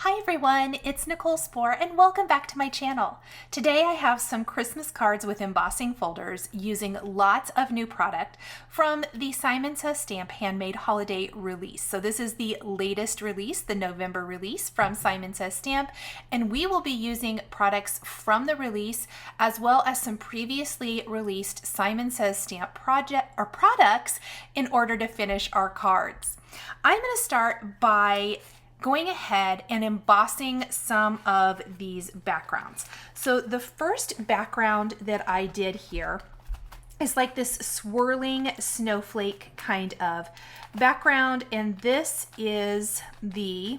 Hi everyone, it's Nicole Spohr and welcome back to my channel. Today I have some Christmas cards with embossing folders using lots of new product from the Simon Says Stamp Handmade Holiday Release. So this is the latest release, the November release from Simon Says Stamp, and we will be using products from the release as well as some previously released Simon Says Stamp products in order to finish our cards. I'm going to start by going ahead and embossing some of these backgrounds. So the first background that I did here is like this swirling snowflake kind of background, and this is the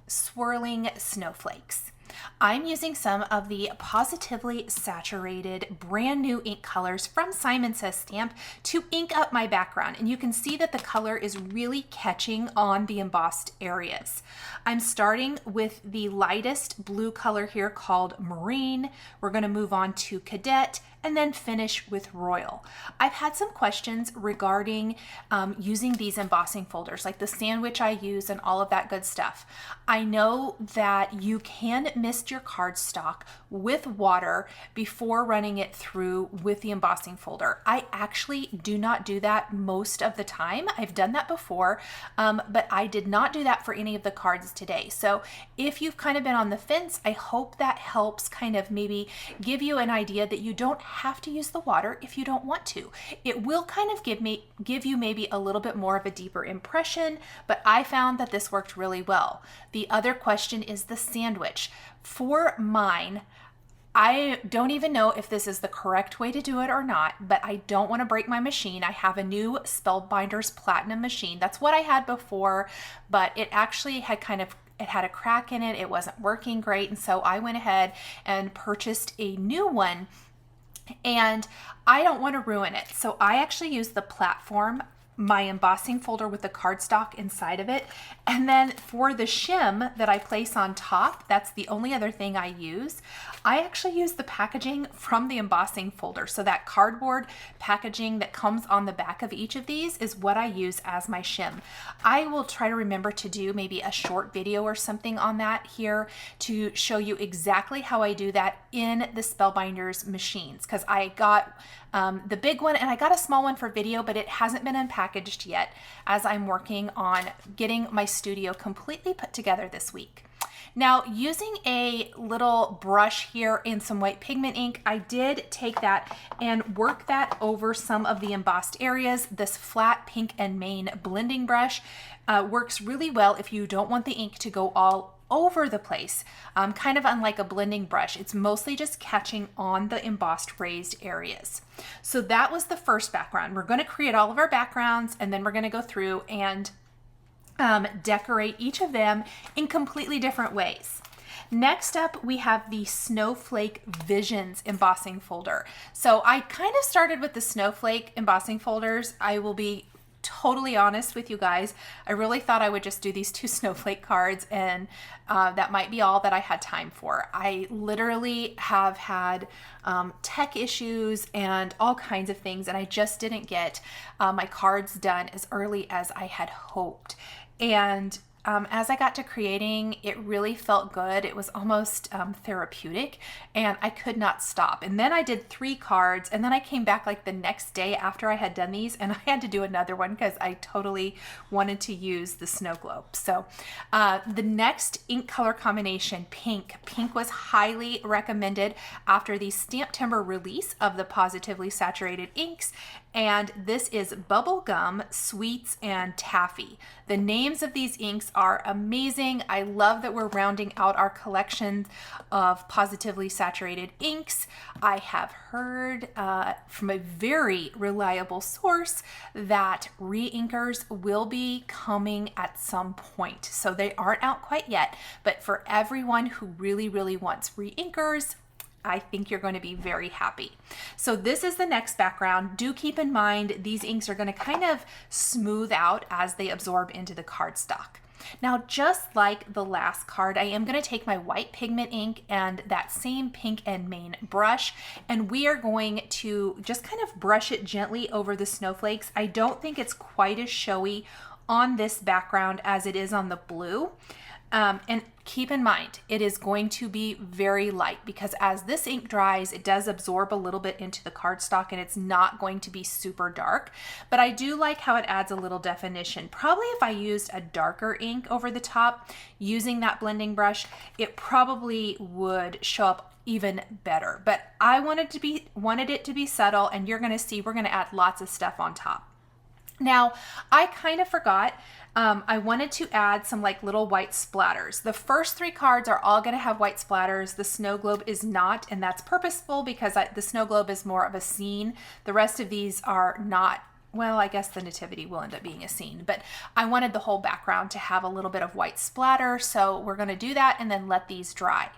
swirling snowflakes. I'm using some of the Positively Saturated brand new ink colors from Simon Says Stamp to ink up my background, and you can see that the color is really catching on the embossed areas. I'm starting with the lightest blue color here called Marine. We're going to move on to Cadet and then finish with Royal. I've had some questions regarding using these embossing folders, like the sandwich I use and all of that good stuff. I know that you can mist your cardstock with water before running it through with the embossing folder. I actually do not do that most of the time. I've done that before, but I did not do that for any of the cards today. So if you've kind of been on the fence, I hope that helps kind of maybe give you an idea that you don't have to use the water if you don't want to. It will kind of give you maybe a little bit more of a deeper impression, but I found that this worked really well. The other question is the sandwich. For mine, I don't even know if this is the correct way to do it or not, but I don't want to break my machine. I have a new Spellbinders Platinum machine. That's what I had before, but it actually had it had a crack in it. It wasn't working great, and so I went ahead and purchased a new one, and I don't want to ruin it. So I actually use the platform, my embossing folder with the cardstock inside of it. And then for the shim that I place on top, that's the only other thing I use. I actually use the packaging from the embossing folder. So that cardboard packaging that comes on the back of each of these is what I use as my shim. I will try to remember to do maybe a short video or something on that here to show you exactly how I do that in the Spellbinders machines, because I got the big one and I got a small one for video, but it hasn't been unpackaged yet as I'm working on getting my studio completely put together this week. Now, using a little brush here and some white pigment ink, I did take that and work that over some of the embossed areas. This flat pink and main blending brush works really well if you don't want the ink to go all over the place, kind of unlike a blending brush. It's mostly just catching on the embossed raised areas. So that was the first background. We're going to create all of our backgrounds, and then we're going to go through and decorate each of them in completely different ways. Next up, we have the Snowflake Visions embossing folder. So I kind of started with the Snowflake embossing folders. I will be totally honest with you guys. I really thought I would just do these 2 snowflake cards, and that might be all that I had time for. I literally have had tech issues and all kinds of things, and I just didn't get my cards done as early as I had hoped. And as I got to creating, it really felt good. It was almost therapeutic, and I could not stop. And then I did 3 cards, and then I came back like the next day after I had done these, and I had to do another one because I totally wanted to use the Snowglobe. So the next ink color combination, pink. Pink was highly recommended after the Stamp Timber release of the Positively Saturated inks, and this is Bubblegum, Sweets, and Taffy. The names of these inks are amazing. I love that we're rounding out our collection of Positively Saturated inks. I have heard from a very reliable source that re-inkers will be coming at some point. So they aren't out quite yet, but for everyone who really, really wants re-inkers, I think you're going to be very happy. So this is the next background. Do keep in mind these inks are going to kind of smooth out as they absorb into the cardstock. Now, just like the last card, I am going to take my white pigment ink and that same pink and main brush, and we are going to just kind of brush it gently over the snowflakes. I don't think it's quite as showy on this background as it is on the blue. And keep in mind, it is going to be very light because as this ink dries, it does absorb a little bit into the cardstock and it's not going to be super dark. But I do like how it adds a little definition. Probably if I used a darker ink over the top using that blending brush, it probably would show up even better. But I wanted it to be subtle, and you're going to see we're going to add lots of stuff on top. Now, I kind of forgot. I wanted to add some like little white splatters. The first 3 cards are all going to have white splatters. The Snowglobe is not, and that's purposeful because the Snowglobe is more of a scene. The rest of these are not. Well, I guess the Nativity will end up being a scene, but I wanted the whole background to have a little bit of white splatter. So we're going to do that and then let these dry.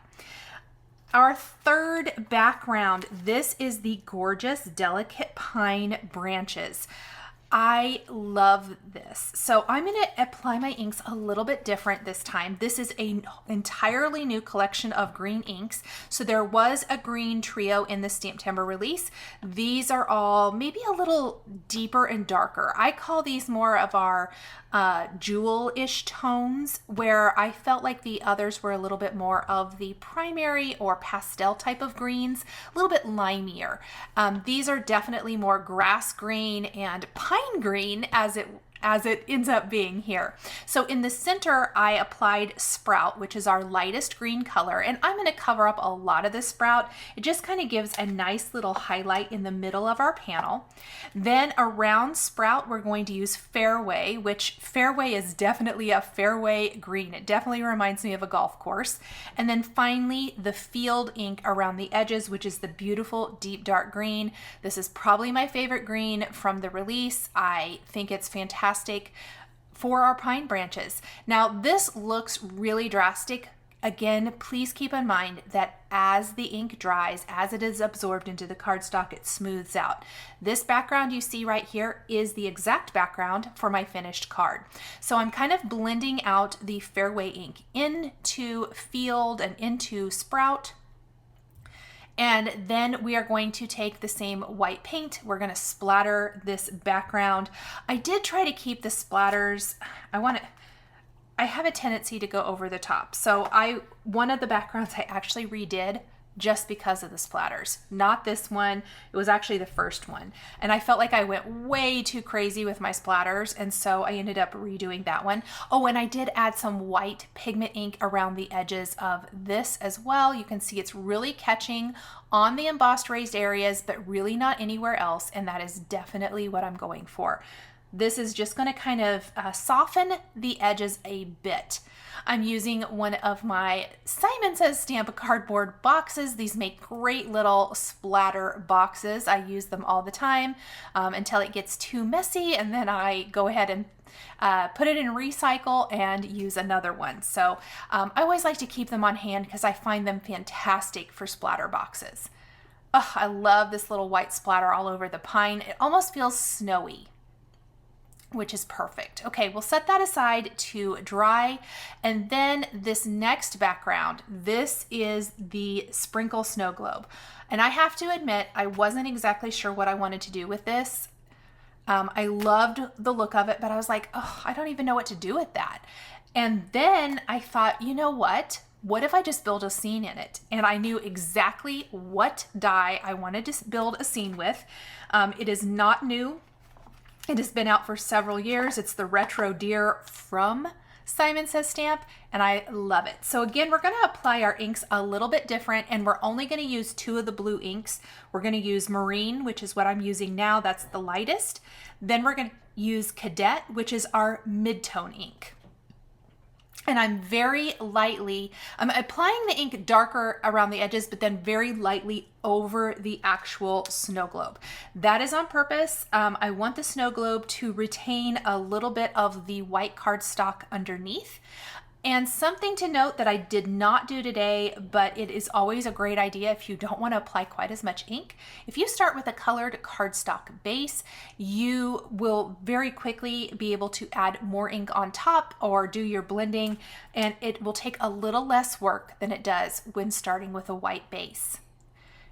Our third background, this is the gorgeous Delicate Pine Branches. I love this. So I'm going to apply my inks a little bit different this time. This is an entirely new collection of green inks. So there was a green trio in the Stamptember release. These are all maybe a little deeper and darker. I call these more of our jewel-ish tones, where I felt like the others were a little bit more of the primary or pastel type of greens, a little bit limier. These are definitely more grass green and pine green as it ends up being here. So in the center, I applied Sprout, which is our lightest green color, and I'm going to cover up a lot of this Sprout. It just kind of gives a nice little highlight in the middle of our panel. Then around Sprout, we're going to use Fairway, which Fairway is definitely a fairway green. It definitely reminds me of a golf course. And then finally, the Field ink around the edges, which is the beautiful deep dark green. This is probably my favorite green from the release. I think it's fantastic for our pine branches. Now this looks really drastic. Again, please keep in mind that as the ink dries, as it is absorbed into the cardstock, it smooths out. This background you see right here is the exact background for my finished card. So I'm kind of blending out the Fairway ink into Field and into Sprout. And then we are going to take the same white paint. We're going to splatter this background. I did try to keep the splatters. I have a tendency to go over the top. So one of the backgrounds I actually redid just because of the splatters. Not this one. It was actually the first one. And I felt like I went way too crazy with my splatters, and so I ended up redoing that one. Oh, and I did add some white pigment ink around the edges of this as well. You can see it's really catching on the embossed raised areas, but really not anywhere else, and that is definitely what I'm going for. This is just going to kind of soften the edges a bit. I'm using one of my Simon Says Stamp cardboard boxes. These make great little splatter boxes. I use them all the time until it gets too messy, and then I go ahead and put it in recycle and use another one. So I always like to keep them on hand because I find them fantastic for splatter boxes. Oh, I love this little white splatter all over the pine. It almost feels snowy, which is perfect. Okay, we'll set that aside to dry. And then this next background, this is the Sprinkle Snowglobe. And I have to admit, I wasn't exactly sure what I wanted to do with this. I loved the look of it, but I was like, oh, I don't even know what to do with that. And then I thought, you know what? What if I just build a scene in it? And I knew exactly what die I wanted to build a scene with. It is not new. It has been out for several years. It's the Retro Deer from Simon Says Stamp, and I love it. So again, we're going to apply our inks a little bit different, and we're only going to use 2 of the blue inks. We're going to use Marine, which is what I'm using now. That's the lightest. Then we're going to use Cadet, which is our mid-tone ink. And I'm applying the ink darker around the edges, but then very lightly over the actual snow globe. That is on purpose. I want the snow globe to retain a little bit of the white cardstock underneath. And something to note that I did not do today, but it is always a great idea if you don't want to apply quite as much ink. If you start with a colored cardstock base, you will very quickly be able to add more ink on top or do your blending, and it will take a little less work than it does when starting with a white base.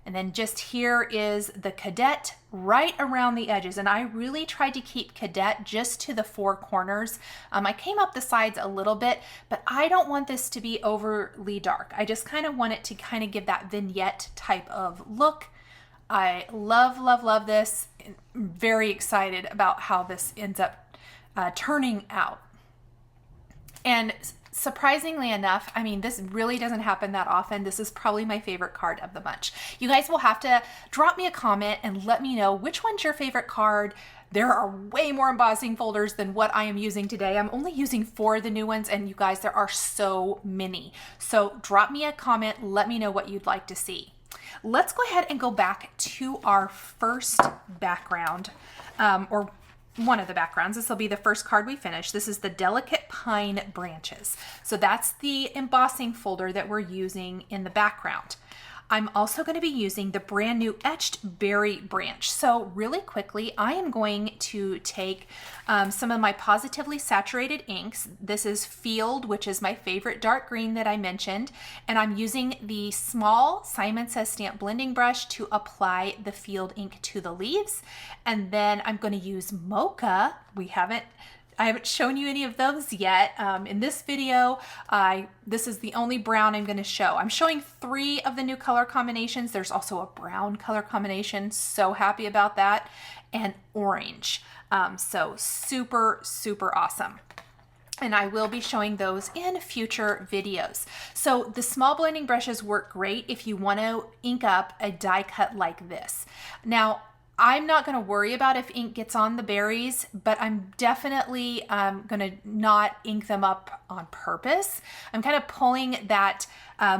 And then just here is the cadet right around the edges. And I really tried to keep cadet just to the four corners. I came up the sides a little bit, but I don't want this to be overly dark. I just kind of want it to kind of give that vignette type of look. I love, love, love this. I'm very excited about how this ends up turning out. And surprisingly enough, I mean, this really doesn't happen that often. This is probably my favorite card of the bunch. You guys will have to drop me a comment and let me know which one's your favorite card. There are way more embossing folders than what I am using today. I'm only using 4 of the new ones, and you guys, there are so many. So drop me a comment, let me know what you'd like to see. Let's go ahead and go back to our first background, or one of the backgrounds. This will be the first card we finish. This is the Delicate Pine Branches. So that's the embossing folder that we're using in the background. I'm also going to be using the brand new Etched Berry Branch. So really quickly, I am going to take some of my positively saturated inks. This is Field, which is my favorite dark green that I mentioned. And I'm using the small Simon Says Stamp blending brush to apply the Field ink to the leaves. And then I'm going to use Mocha. I haven't shown you any of those yet. In this video, this is the only brown I'm gonna show. I'm showing 3 of the new color combinations. There's also a brown color combination, so happy about that, and orange. So super, super awesome. And I will be showing those in future videos. So the small blending brushes work great if you wanna ink up a die cut like this. Now, I'm not going to worry about if ink gets on the berries, but I'm definitely going to not ink them up on purpose. I'm kind of pulling that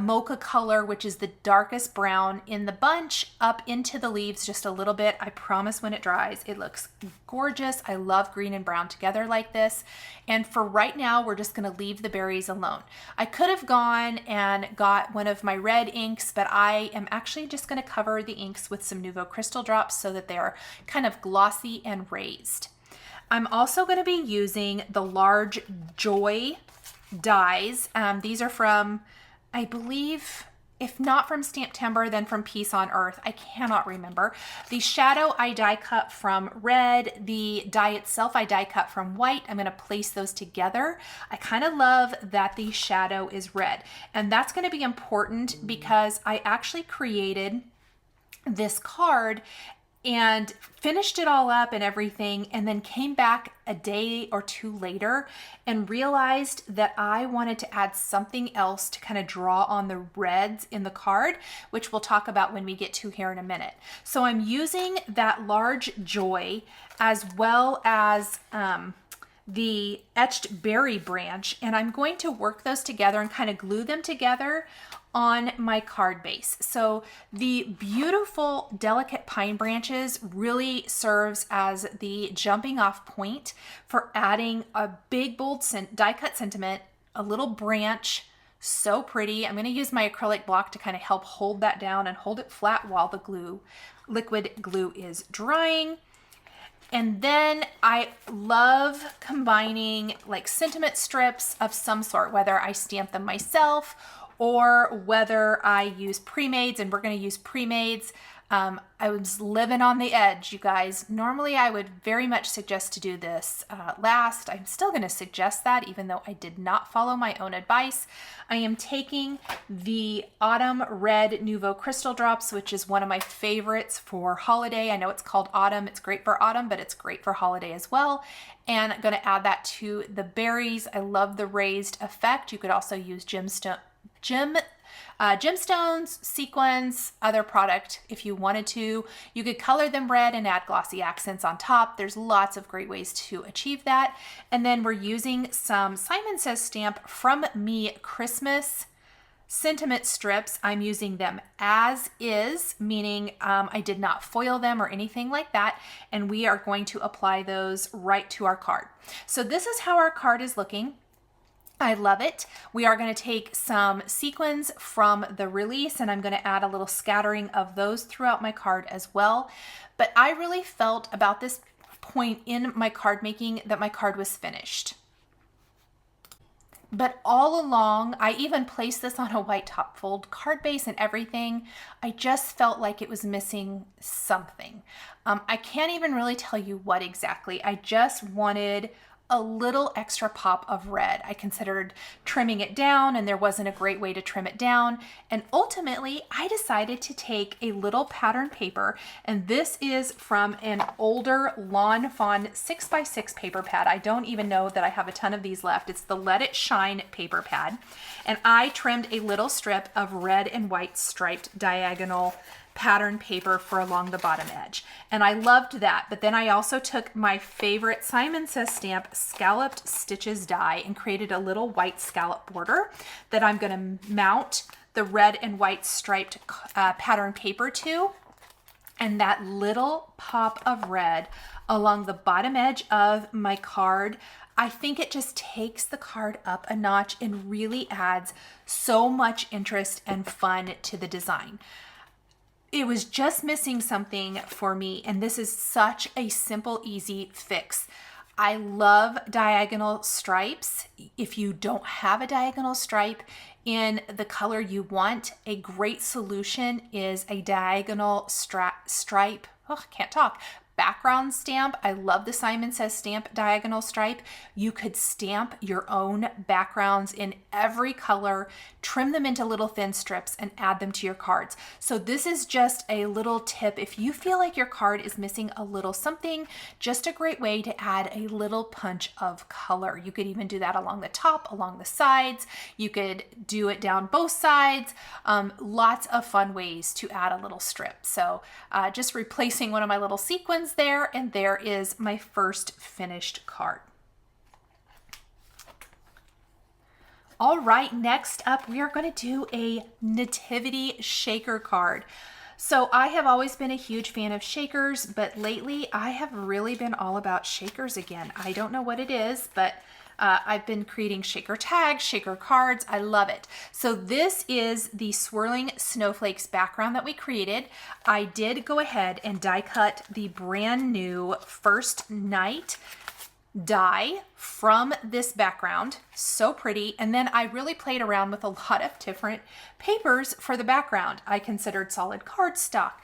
mocha color, which is the darkest brown in the bunch, up into the leaves just a little bit. I promise when it dries, it looks gorgeous. I love green and brown together like this. And for right now, we're just going to leave the berries alone. I could have gone and got one of my red inks, but I am actually just going to cover the inks with some Nouveau crystal drops so that they are kind of glossy and raised. I'm also going to be using the large Joy dies. These are from, I believe, if not from Stamptember, then from Peace on Earth. I cannot remember. The shadow I die cut from red. The die itself I die cut from white. I'm going to place those together. I kind of love that the shadow is red. And that's going to be important because I actually created this card and finished it all up and everything, and then came back a day or 2 later and realized that I wanted to add something else to kind of draw on the reds in the card, which we'll talk about when we get to here in a minute. So I'm using that large Joy as well as the Etched Berry Branch, and I'm going to work those together and kind of glue them together on my card base. So the beautiful Delicate Pine Branches really serves as the jumping off point for adding a big bold die cut sentiment, a little branch, so pretty. I'm going to use my acrylic block to kind of help hold that down and hold it flat while the liquid glue is drying. And then I love combining like sentiment strips of some sort, whether I stamp them myself or whether I use pre-mades, and we're going to use pre-mades. I was living on the edge, you guys. Normally I would very much suggest to do this last. I'm still going to suggest that, even though I did not follow my own advice. I am taking the Autumn Red Nouveau Crystal Drops, which is one of my favorites for holiday. I know it's called Autumn. It's great for autumn, but it's great for holiday as well. And I'm going to add that to the berries. I love the raised effect. You could also use gemstones, sequins, other product if you wanted to. You could color them red and add glossy accents on top. There's lots of great ways to achieve that. And then we're using some Simon Says Stamp From Me Christmas sentiment strips. I'm using them as is, meaning I did not foil them or anything like that. And we are going to apply those right to our card. So this is how our card is looking. I love it. We are going to take some sequins from the release, and I'm going to add a little scattering of those throughout my card as well. But I really felt about this point in my card making that my card was finished. But all along, I even placed this on a white top fold card base and everything. I just felt like it was missing something. I can't even really tell you what exactly. I just wanted a little extra pop of red. I considered trimming it down and there wasn't a great way to trim it down. And ultimately I decided to take a little pattern paper, and this is from an older Lawn Fawn 6x6 paper pad. I don't even know that I have a ton of these left. It's the Let It Shine paper pad. And I trimmed a little strip of red and white striped diagonal pattern paper for along the bottom edge. And I loved that. But then I also took my favorite Simon Says stamp Scalloped Stitches die and created a little white scallop border that I'm going to mount the red and white striped pattern paper to. And that little pop of red along the bottom edge of my card, I think it just takes the card up a notch and really adds so much interest and fun to the design. It was just missing something for me, and this is such a simple, easy fix. I love diagonal stripes. If you don't have a diagonal stripe in the color you want, a great solution is a diagonal stripe. Oh, can't talk. Background stamp. I love the Simon Says stamp diagonal stripe. You could stamp your own backgrounds in every color, trim them into little thin strips, and add them to your cards. So this is just a little tip. If you feel like your card is missing a little something, just a great way to add a little punch of color. You could even do that along the top, along the sides. You could do it down both sides. Lots of fun ways to add a little strip. So just replacing one of my little sequins there, and there is my first finished card. All right, next up we are going to do a Nativity shaker card. So I have always been a huge fan of shakers, but lately I have really been all about shakers again. I don't know what it is, but I've been creating shaker tags, shaker cards. I love it. So this is the Swirling Snowflakes background that we created. I did go ahead and die cut the brand new First Night die from this background. So pretty. And then I really played around with a lot of different papers for the background. I considered solid cardstock,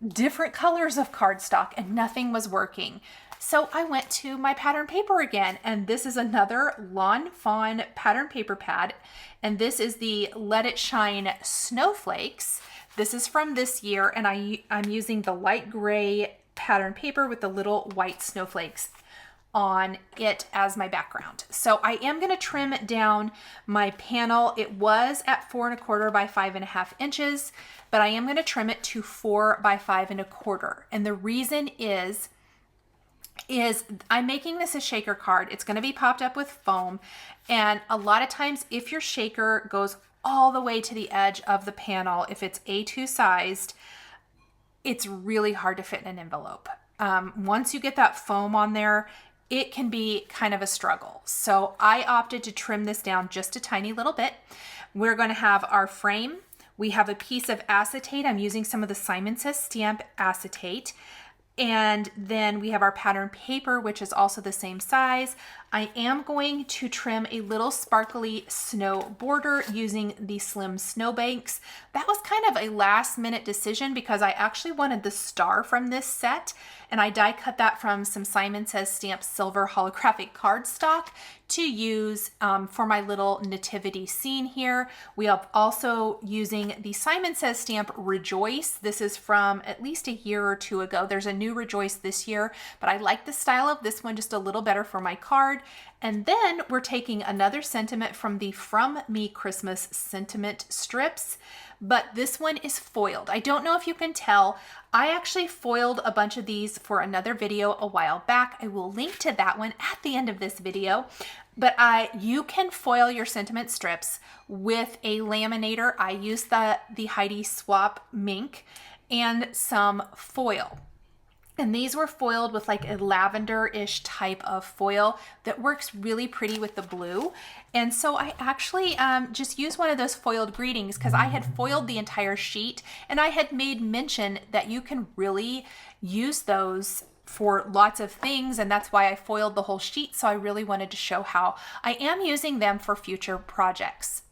different colors of cardstock, and nothing was working. So I went to my pattern paper again, and this is another Lawn Fawn pattern paper pad, and this is the Let It Shine Snowflakes. This is from this year, and I'm using the light gray pattern paper with the little white snowflakes on it as my background. So I am going to trim down my panel. It was at 4 1/4 by 5 1/2 inches, but I am going to trim it to 4 by 5 1/4. And the reason is I'm making this a shaker card. It's going to be popped up with foam. And a lot of times if your shaker goes all the way to the edge of the panel, if it's A2 sized, it's really hard to fit in an envelope. Once you get that foam on there, it can be kind of a struggle. So I opted to trim this down just a tiny little bit. We're going to have our frame. We have a piece of acetate. I'm using some of the Simon Says stamp acetate. And then we have our pattern paper, which is also the same size. I am going to trim a little sparkly snow border using the slim Snowbanks. That was kind of a last minute decision because I actually wanted the star from this set, and I die cut that from some Simon Says stamp silver holographic cardstock to use for my little nativity scene here. We are also using the Simon Says stamp Rejoice. This is from at least a year or two ago. There's a new Rejoice this year, but I like the style of this one just a little better for my card. And then we're taking another sentiment from the From Me Christmas sentiment strips, but this one is foiled. I don't know if you can tell. I actually foiled a bunch of these for another video a while back. I will link to that one at the end of this video. But you can foil your sentiment strips with a laminator. I used the Heidi Swap Mink and some foil. And these were foiled with like a lavender-ish type of foil that works really pretty with the blue. And so I actually just used one of those foiled greetings because I had foiled the entire sheet, and I had made mention that you can really use those for lots of things, and that's why I foiled the whole sheet. So I really wanted to show how I am using them for future projects.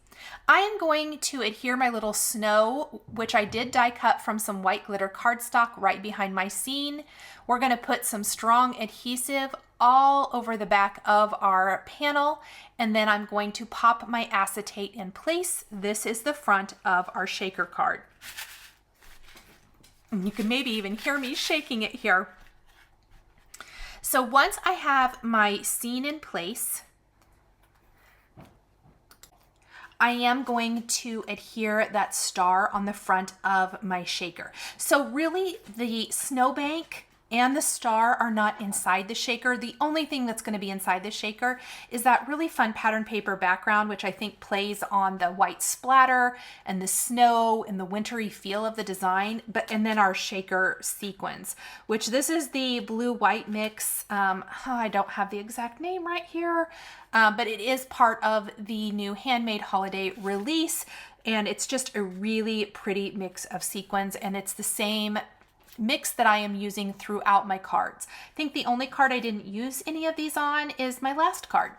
I am going to adhere my little snow, which I did die cut from some white glitter cardstock right behind my scene. We're going to put some strong adhesive all over the back of our panel, and then I'm going to pop my acetate in place. This is the front of our shaker card. And you can maybe even hear me shaking it here. So once I have my scene in place, I am going to adhere that star on the front of my shaker. So really the snowbank and the star are not inside the shaker. The only thing that's going to be inside the shaker is that really fun pattern paper background, which I think plays on the white splatter and the snow and the wintry feel of the design. And then our shaker sequins, which this is the blue-white mix. I don't have the exact name right here, but it is part of the new Handmade Holiday Release. And it's just a really pretty mix of sequins, and it's the same mix that I am using throughout my cards. I think the only card I didn't use any of these on is my last card.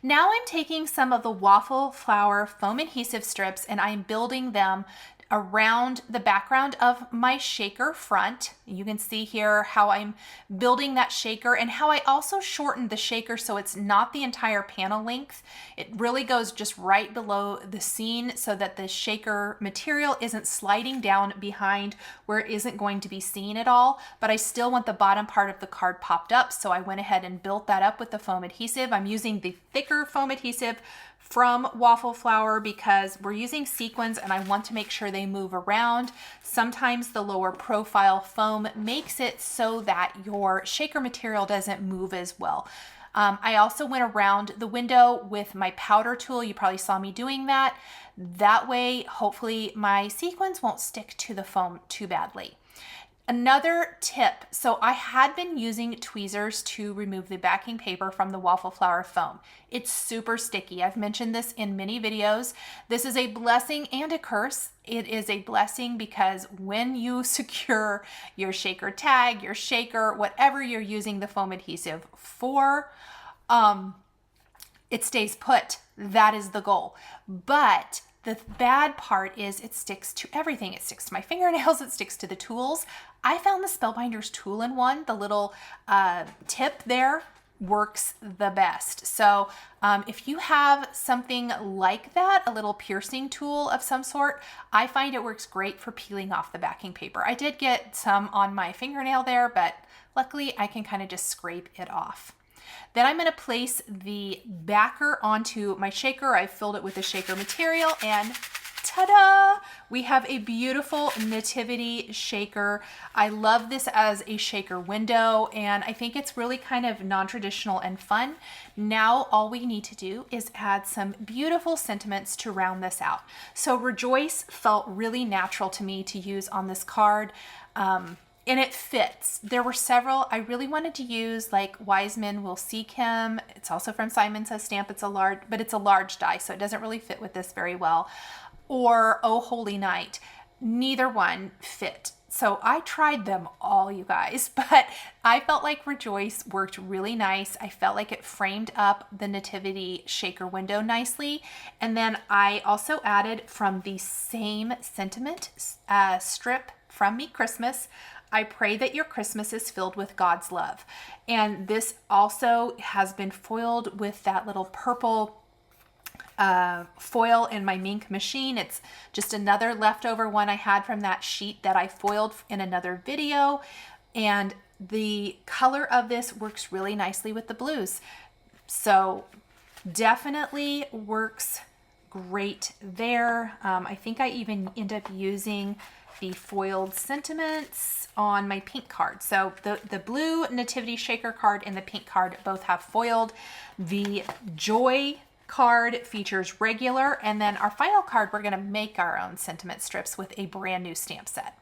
Now I'm taking some of the waffle flower foam adhesive strips and I'm building them around the background of my shaker front. You can see here how I'm building that shaker and how I also shortened the shaker so it's not the entire panel length. It really goes just right below the scene so that the shaker material isn't sliding down behind where it isn't going to be seen at all, but I still want the bottom part of the card popped up. So I went ahead and built that up with the foam adhesive. I'm using the thicker foam adhesive from Waffle Flower because we're using sequins and I want to make sure they move around. Sometimes the lower profile foam makes it so that your shaker material doesn't move as well. I also went around the window with my powder tool. You probably saw me doing that. That way, hopefully my sequins won't stick to the foam too badly. Another tip, so I had been using tweezers to remove the backing paper from the Waffle Flower foam. It's super sticky. I've mentioned this in many videos. This is a blessing and a curse. It is a blessing because when you secure your shaker tag, your shaker, whatever you're using the foam adhesive for, it stays put. That is the goal. But the bad part is it sticks to everything. It sticks to my fingernails, it sticks to the tools. I found the Spellbinders tool-in-one, the little tip there, works the best. So if you have something like that, a little piercing tool of some sort, I find it works great for peeling off the backing paper. I did get some on my fingernail there, but luckily I can kind of just scrape it off. Then I'm going to place the backer onto my shaker. I filled it with the shaker material and ta-da! We have a beautiful Nativity shaker. I love this as a shaker window and I think it's really kind of non-traditional and fun. Now all we need to do is add some beautiful sentiments to round this out. So Rejoice felt really natural to me to use on this card. And it fits. There were several. I really wanted to use like Wise Men Will Seek Him. It's also from Simon Says Stamp. It's a large, but it's a large die, so it doesn't really fit with this very well. Or Oh Holy Night. Neither one fit. So I tried them all, you guys, but I felt like Rejoice worked really nice. I felt like it framed up the Nativity shaker window nicely. And then I also added from the same sentiment strip from Me Christmas, I pray that your Christmas is filled with God's love. And this also has been foiled with that little purple foil in my Mink machine. It's just another leftover one I had from that sheet that I foiled in another video. And the color of this works really nicely with the blues. So definitely works great there. I think I even end up using the foiled sentiments on my pink card. So the blue Nativity shaker card and the pink card both have foiled. The Joy card features regular, and then our final card, we're gonna make our own sentiment strips with a brand new stamp set.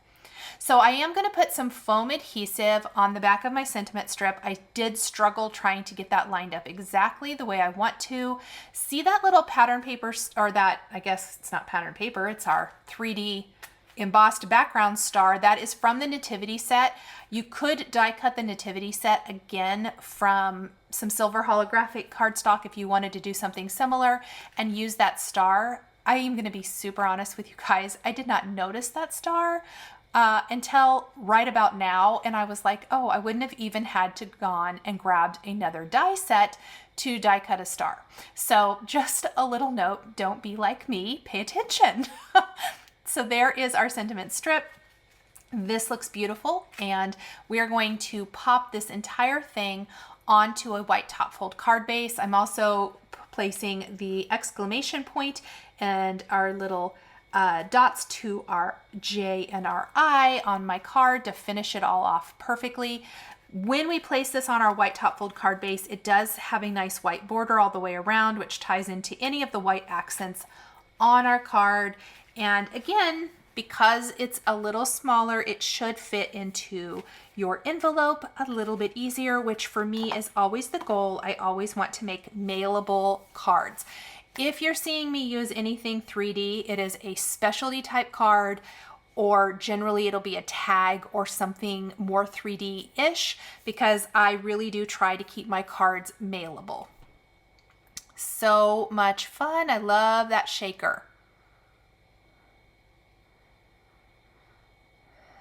So I am gonna put some foam adhesive on the back of my sentiment strip. I did struggle trying to get that lined up exactly the way I want to. See that little pattern paper, or that, I guess it's not pattern paper, it's our 3D embossed background star. That is from the Nativity set. You could die cut the Nativity set again from some silver holographic cardstock if you wanted to do something similar and use that star. I am going to be super honest with you guys. I did not notice that star until right about now. And I was like, oh, I wouldn't have even had to gone and grabbed another die set to die cut a star. So just a little note, don't be like me, pay attention. So there is our sentiment strip. This looks beautiful, and we are going to pop this entire thing onto a white top fold card base. I'm also placing the exclamation point and our little dots to our J and our I on my card to finish it all off perfectly. When we place this on our white top fold card base, it does have a nice white border all the way around, which ties into any of the white accents on our card. And again, because it's a little smaller, it should fit into your envelope a little bit easier, which for me is always the goal. I always want to make mailable cards. If you're seeing me use anything 3D, it is a specialty type card, or generally it'll be a tag or something more 3D-ish, because I really do try to keep my cards mailable. So much fun. I love that shaker.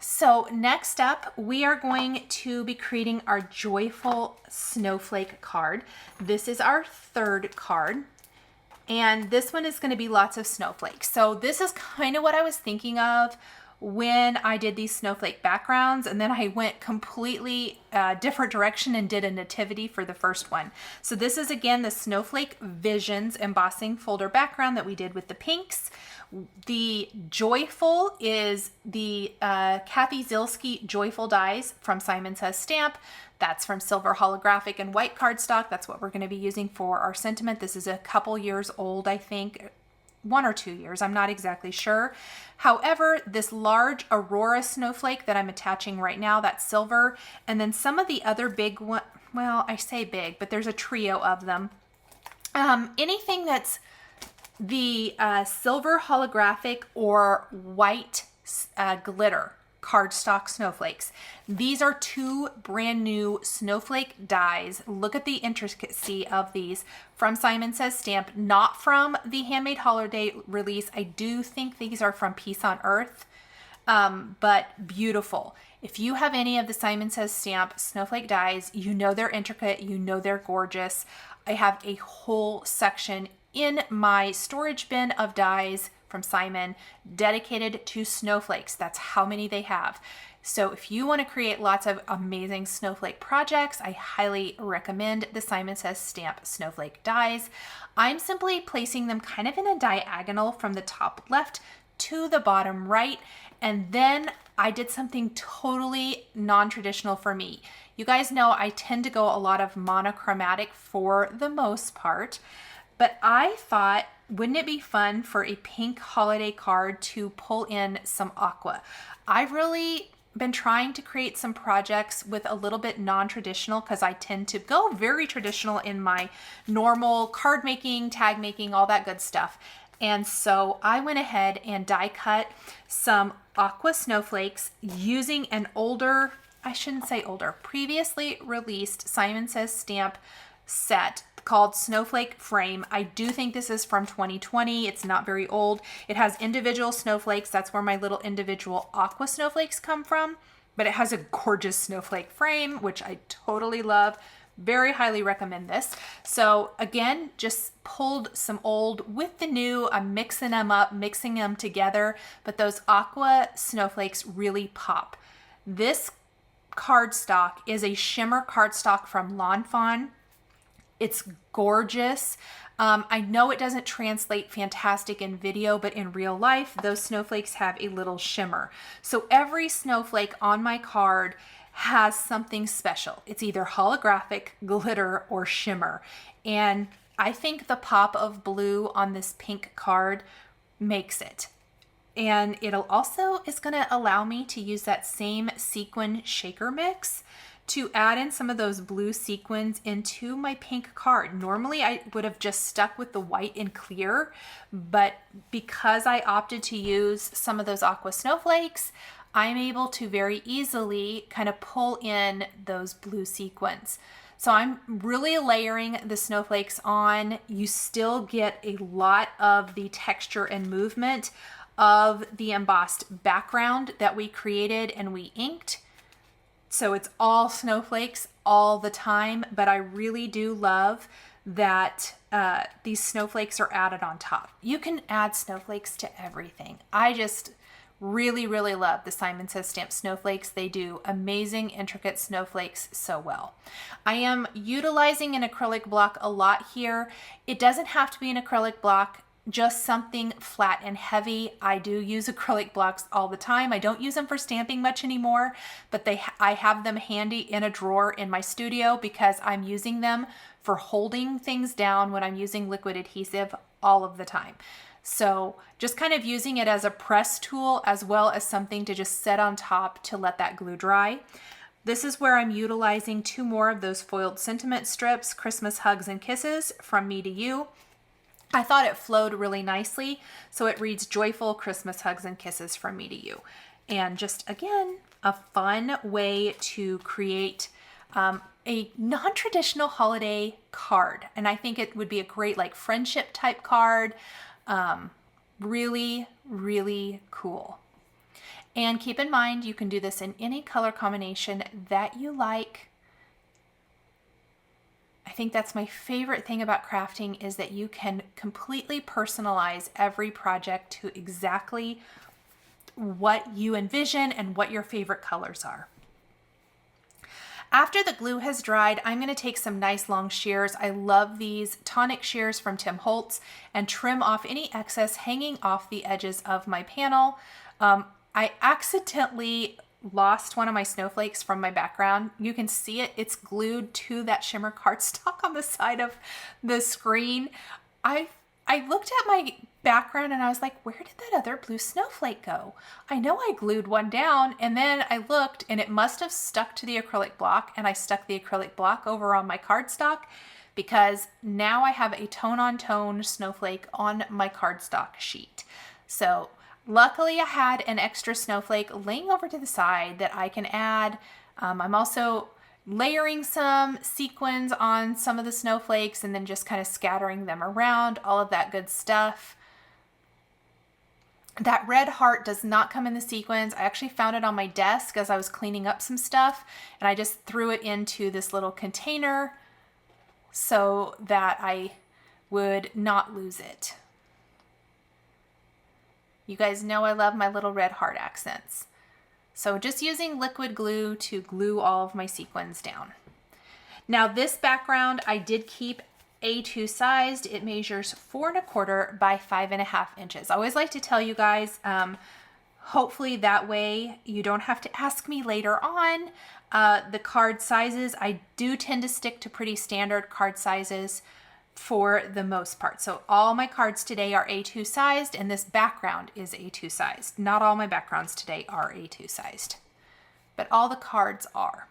So next up, we are going to be creating our joyful snowflake card. This is our third card, and this one is going to be lots of snowflakes. So this is kind of what I was thinking of when I did these snowflake backgrounds, and then I went completely different direction and did a nativity for the first one. So this is again the Snowflake Visions embossing folder background that we did with the pinks. The joyful is the Kathy Zielske Joyful dies from Simon Says Stamp. That's from silver holographic and white cardstock. That's what we're going to be using for our sentiment. This is a couple years old, I think. 1 or 2 years, I'm not exactly sure. However, this large Aurora snowflake that I'm attaching right now, that's silver, and then some of the other big one, well, I say big, but there's a trio of them. Anything that's the silver holographic or white glitter cardstock snowflakes. These are 2 brand new snowflake dies. Look at the intricacy of these from Simon Says Stamp, not from the Handmade Holiday Release. I do think these are from Peace on Earth, but beautiful. If you have any of the Simon Says Stamp snowflake dies, you know they're intricate, you know they're gorgeous. I have a whole section in my storage bin of dies from Simon dedicated to snowflakes. That's how many they have. So if you want to create lots of amazing snowflake projects, I highly recommend the Simon Says Stamp snowflake dies. I'm simply placing them kind of in a diagonal from the top left to the bottom right. And then I did something totally non-traditional for me. You guys know I tend to go a lot of monochromatic for the most part, but I thought, wouldn't it be fun for a pink holiday card to pull in some aqua? I've really been trying to create some projects with a little bit non-traditional, because I tend to go very traditional in my normal card making, tag making, all that good stuff. And so I went ahead and die cut some aqua snowflakes using an older, I shouldn't say older, previously released Simon Says Stamp set called Snowflake Frame. I do think this is from 2020. It's not very old. It has individual snowflakes. That's where my little individual aqua snowflakes come from, but it has a gorgeous snowflake frame, which I totally love. Very highly recommend this. So again, just pulled some old with the new. I'm mixing them up, mixing them together, but those aqua snowflakes really pop. This cardstock is a shimmer cardstock from Lawn Fawn. It's gorgeous. I know it doesn't translate fantastic in video, but in real life, those snowflakes have a little shimmer. So every snowflake on my card has something special. It's either holographic, glitter, or shimmer. And I think the pop of blue on this pink card makes it. And it'll also is going to allow me to use that same sequin shaker mix to add in some of those blue sequins into my pink card. Normally I would have just stuck with the white and clear, but because I opted to use some of those aqua snowflakes, I'm able to very easily kind of pull in those blue sequins. So I'm really layering the snowflakes on. You still get a lot of the texture and movement of the embossed background that we created and we inked. So it's all snowflakes all the time, but I really do love that these snowflakes are added on top. You can add snowflakes to everything. I just really, really love the Simon Says Stamp snowflakes. They do amazing, intricate snowflakes so well. I am utilizing an acrylic block a lot here. It doesn't have to be an acrylic block, just something flat and heavy. I do use acrylic blocks all the time. I don't use them for stamping much anymore, but I have them handy in a drawer in my studio because I'm using them for holding things down when I'm using liquid adhesive all of the time. So just kind of using it as a press tool as well as something to just set on top to let that glue dry. This is where I'm utilizing 2 more of those foiled sentiment strips, Christmas Hugs and Kisses from Me to You. I thought it flowed really nicely, so it reads Joyful Christmas Hugs and Kisses from Me to You. And just, again, a fun way to create a non-traditional holiday card. And I think it would be a great like friendship type card. Really, really cool. And keep in mind, you can do this in any color combination that you like. I think that's my favorite thing about crafting is that you can completely personalize every project to exactly what you envision and what your favorite colors are. After the glue has dried, I'm going to take some nice long shears. I love these tonic shears from Tim Holtz and trim off any excess hanging off the edges of my panel. I accidentally lost one of my snowflakes from my background. You can see it. It's glued to that shimmer cardstock on the side of the screen. I looked at my background and I was like, where did that other blue snowflake go? I know I glued one down, and then I looked and it must have stuck to the acrylic block, and I stuck the acrylic block over on my cardstock because now I have a tone-on-tone snowflake on my cardstock sheet. So luckily I had an extra snowflake laying over to the side that I can add. I'm also layering some sequins on some of the snowflakes and then just kind of scattering them around, all of that good stuff. That red heart does not come in the sequins. I actually found it on my desk as I was cleaning up some stuff, and I just threw it into this little container so that I would not lose it. You guys know I love my little red heart accents. So just using liquid glue to glue all of my sequins down. Now this background I did keep A2 sized. It measures 4 1/4 by 5.5 inches. I always like to tell you guys, hopefully that way you don't have to ask me later on the card sizes. I do tend to stick to pretty standard card sizes for the most part. So all my cards today are A2 sized, and this background is A2 sized. Not all my backgrounds today are A2 sized, but all the cards are.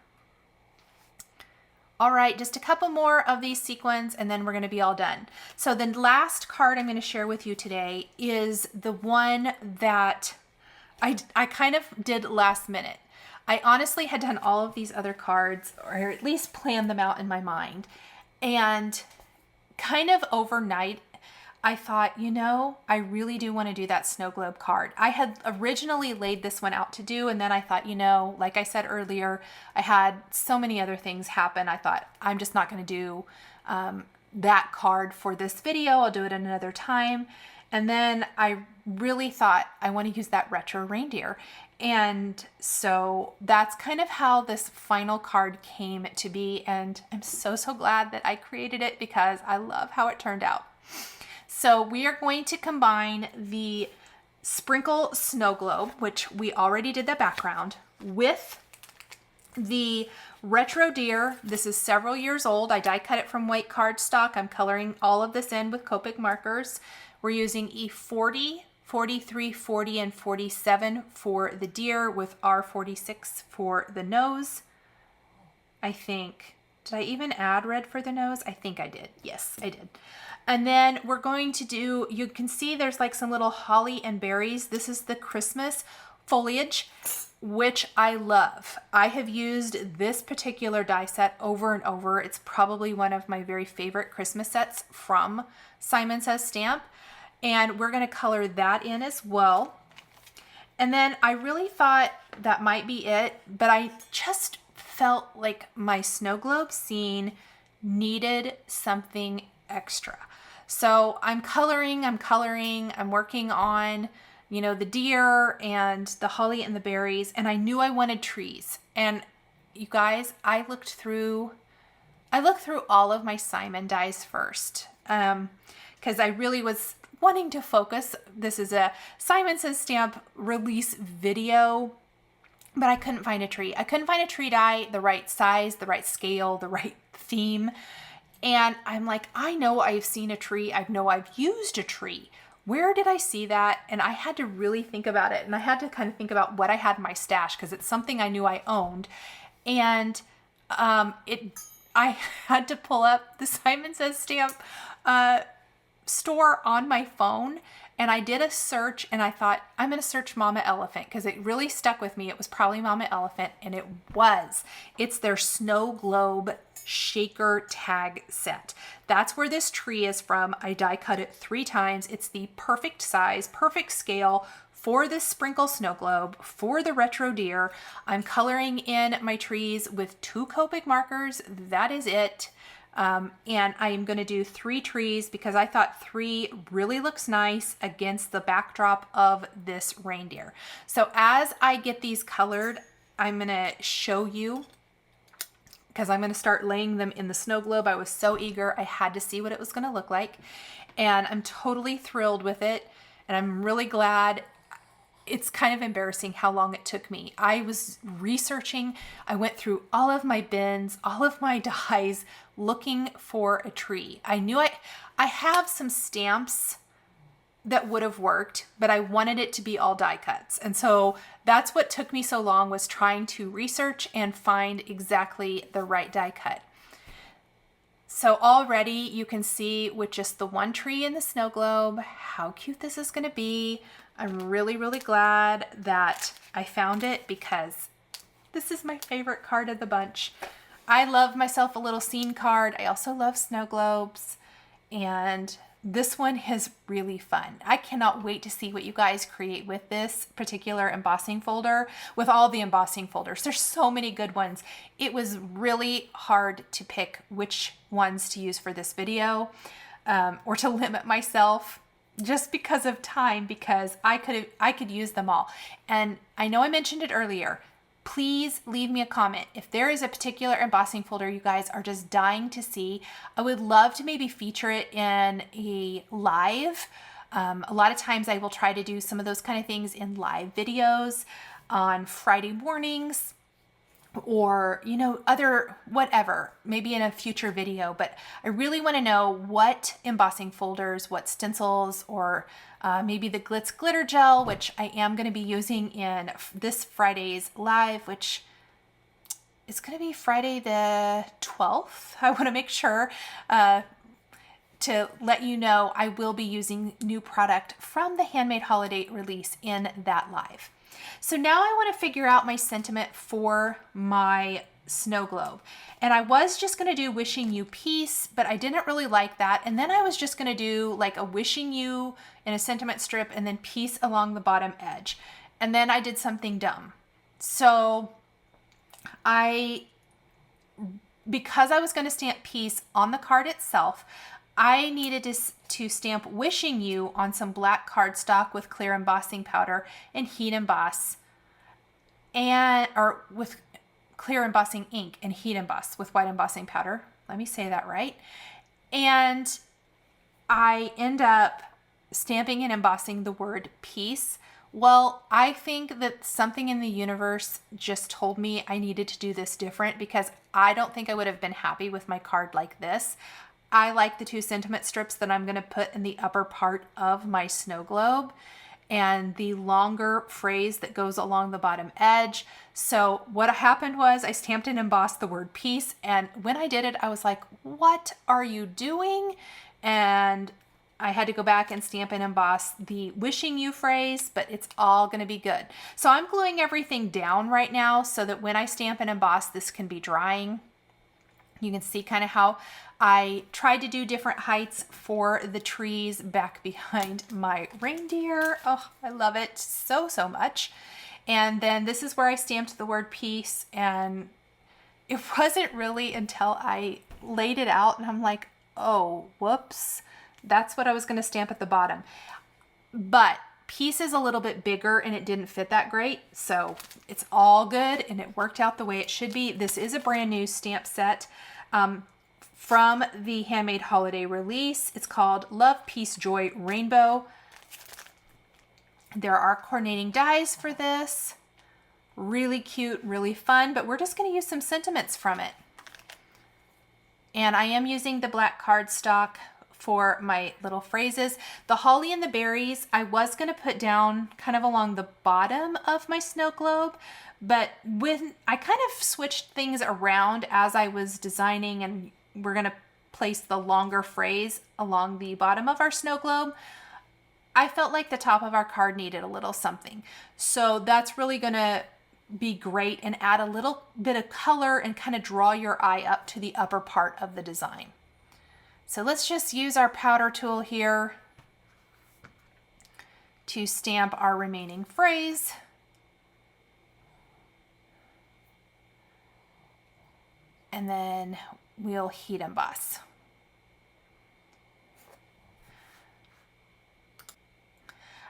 All right, just a couple more of these sequins and then we're gonna be all done. So the last card I'm gonna share with you today is the one that I kind of did last minute. I honestly had done all of these other cards, or at least planned them out in my mind, and kind of overnight, I thought, you know, I really do want to do that Snowglobe card. I had originally laid this one out to do, and then I thought, you know, like I said earlier, I had so many other things happen. I thought, I'm just not going to do that card for this video. I'll do it another time. And then I really thought, I want to use that retro reindeer. And so that's kind of how this final card came to be. And I'm so, so glad that I created it because I love how it turned out. So we are going to combine the Sprinkle Snowglobe, which we already did the background, with the Retro Deer. This is several years old. I die cut it from white cardstock. I'm coloring all of this in with Copic markers. We're using E40, 43, 40, and 47 for the deer, with R46 for the nose. I think. Did I even add red for the nose? I think I did. Yes, I did. And then we're going to do, you can see there's like some little holly and berries. This is the Christmas foliage, which I love. I have used this particular die set over and over. It's probably one of my very favorite Christmas sets from Simon Says Stamp. And we're going to color that in as well. And then I really thought that might be it, but I just felt like my snow globe scene needed something extra. So I'm coloring, I'm working on, you know, the deer and the holly and the berries, and I knew I wanted trees. And you guys, I looked through all of my Simon dies first, because I really was wanting to focus. This is a Simon Says Stamp release video, but I couldn't find a tree. I couldn't find a tree die, the right size, the right scale, the right theme. And I'm like, I know I've seen a tree. I know I've used a tree. Where did I see that? And I had to really think about it. And I had to kind of think about what I had in my stash, because it's something I knew I owned. And I had to pull up the Simon Says Stamp store on my phone, and I did a search, and I thought, I'm going to search Mama Elephant, because it really stuck with me. It was probably Mama Elephant, and it was. It's their Snow Globe shaker tag set. That's where this tree is from. I die cut it 3 times. It's the perfect size, perfect scale for this sprinkle snow globe, for the retro deer. I'm coloring in my trees with 2 Copic markers. That is it. And I'm going to do 3 trees because I thought 3 really looks nice against the backdrop of this reindeer. So as I get these colored, I'm going to show you, because I'm going to start laying them in the snow globe. I was so eager. I had to see what it was going to look like. And I'm totally thrilled with it. And I'm really glad. It's kind of embarrassing how long it took me. I was researching. I went through all of my bins, all of my dies, looking for a tree. I knew I have some stamps that would have worked, but I wanted it to be all die cuts. And so that's what took me so long, was trying to research and find exactly the right die cut. So already you can see with just the 1 tree in the snow globe, how cute this is going to be. I'm really, really glad that I found it, because this is my favorite card of the bunch. I love myself a little scene card. I also love snow globes, and this one is really fun. I cannot wait to see what you guys create with this particular embossing folder, with all the embossing folders. There's so many good ones. It was really hard to pick which ones to use for this video, or to limit myself just because of time, because I could use them all. And I know I mentioned it earlier. Please leave me a comment. If there is a particular embossing folder you guys are just dying to see, I would love to maybe feature it in a live. A lot of times I will try to do some of those kind of things in live videos on Friday mornings, or, you know, other whatever, maybe in a future video. But I really want to know what embossing folders, what stencils, or maybe the Glitz glitter gel, which I am going to be using in this Friday's live, which is going to be Friday the 12th. I want to make sure to let you know I will be using new product from the Handmade Holiday Release in that live. So now I want to figure out my sentiment for my snow globe. And I was just going to do wishing you peace, but I didn't really like that. And then I was just going to do like a wishing you in a sentiment strip, and then peace along the bottom edge. And then I did something dumb. So because I was going to stamp peace on the card itself, I needed to stamp wishing you on some black cardstock with clear embossing powder and heat emboss, or with clear embossing ink and heat emboss with white embossing powder. Let me say that right. And I end up stamping and embossing the word peace. Well, I think that something in the universe just told me I needed to do this different, because I don't think I would have been happy with my card like this. I like the 2 sentiment strips that I'm going to put in the upper part of my snow globe. and the longer phrase that goes along the bottom edge. So what happened was I stamped and embossed the word peace, and when I did it, I was like, what are you doing? And I had to go back and stamp and emboss the wishing you phrase, but it's all going to be good. So I'm gluing everything down right now so that when I stamp and emboss, this can be drying. You can see kind of how I tried to do different heights for the trees back behind my reindeer. Oh, I love it so, so much. And then this is where I stamped the word peace, and it wasn't really until I laid it out and I'm like, oh, whoops. That's what I was going to stamp at the bottom. But peace is a little bit bigger and it didn't fit that great. So it's all good and it worked out the way it should be. This is a brand new stamp set from the Handmade Holiday Release. It's called Love, Peace, Joy, Rainbow. There are coordinating dies for this. Really cute, really fun, but we're just going to use some sentiments from it. And I am using the black cardstock for my little phrases. The holly and the berries, I was going to put down kind of along the bottom of my snow globe, but when I kind of switched things around as I was designing, and we're going to place the longer phrase along the bottom of our snow globe, I felt like the top of our card needed a little something. So that's really going to be great and add a little bit of color and kind of draw your eye up to the upper part of the design. So let's just use our powder tool here to stamp our remaining phrase. And then we'll heat emboss.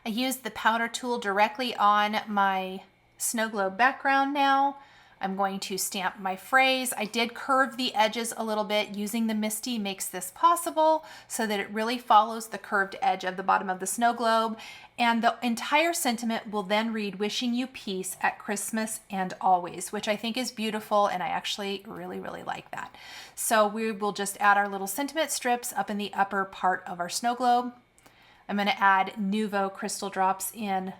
I used the powder tool directly on my snow globe background now. I'm going to stamp my phrase. I did curve the edges a little bit. Using the MISTI makes this possible so that it really follows the curved edge of the bottom of the snow globe. And the entire sentiment will then read, wishing you peace at Christmas and always, which I think is beautiful, and I actually really, really like that. So we will just add our little sentiment strips up in the upper part of our snow globe. I'm going to add Nouveau crystal drops in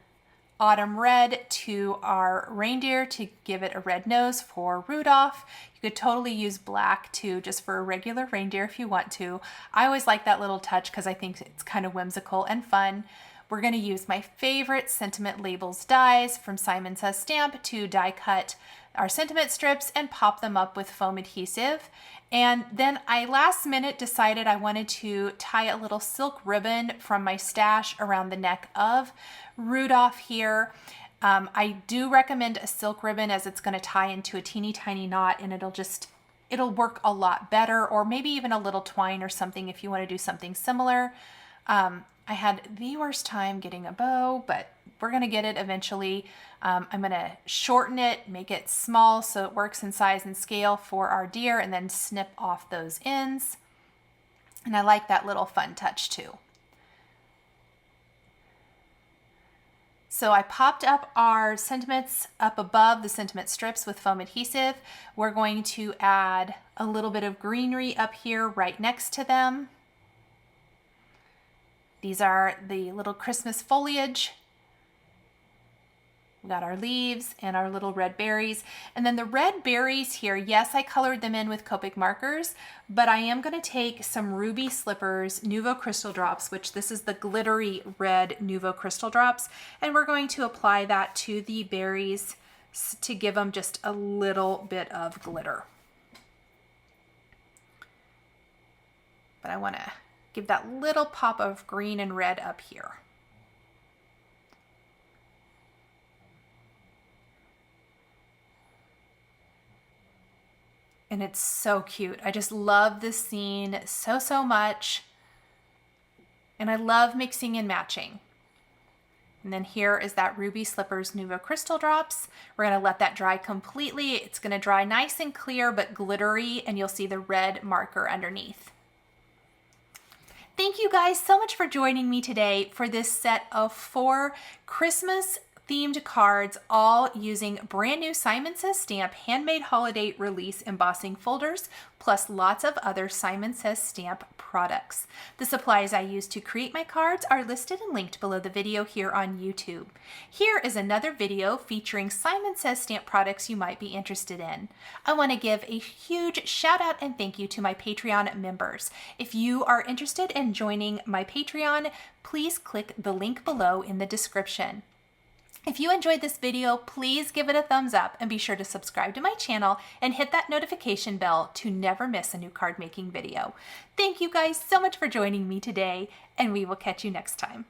autumn red to our reindeer to give it a red nose for Rudolph. You could totally use black too, just for a regular reindeer if you want to. I always like that little touch because I think it's kind of whimsical and fun. We're going to use my favorite sentiment labels dies from Simon Says Stamp to die cut our sentiment strips and pop them up with foam adhesive. And then I last minute decided I wanted to tie a little silk ribbon from my stash around the neck of Rudolph here. I do recommend a silk ribbon as it's going to tie into a teeny tiny knot, and it'll work a lot better, or maybe even a little twine or something if you want to do something similar. I had the worst time getting a bow, but we're going to get it eventually. I'm going to shorten it, make it small so it works in size and scale for our deer, and then snip off those ends. And I like that little fun touch too. So I popped up our sentiments up above the sentiment strips with foam adhesive. We're going to add a little bit of greenery up here right next to them. These are the little Christmas foliage. We got our leaves and our little red berries. And then the red berries here, yes, I colored them in with Copic markers, but I am going to take some Ruby Slippers Nouveau Crystal Drops, which this is the glittery red Nouveau Crystal Drops, and we're going to apply that to the berries to give them just a little bit of glitter. But I want to give that little pop of green and red up here. And it's so cute. I just love this scene so, so much. And I love mixing and matching. And then here is that Ruby Slippers Nouveau Crystal Drops. We're going to let that dry completely. It's going to dry nice and clear but glittery, and you'll see the red marker underneath. Thank you guys so much for joining me today for this set of 4 Christmas themed cards, all using brand new Simon Says Stamp Handmade Holiday Release embossing folders, plus lots of other Simon Says Stamp products. The supplies I use to create my cards are listed and linked below the video here on YouTube. Here is another video featuring Simon Says Stamp products you might be interested in. I want to give a huge shout out and thank you to my Patreon members. If you are interested in joining my Patreon, please click the link below in the description. If you enjoyed this video, please give it a thumbs up and be sure to subscribe to my channel and hit that notification bell to never miss a new card making video. Thank you guys so much for joining me today, and we will catch you next time.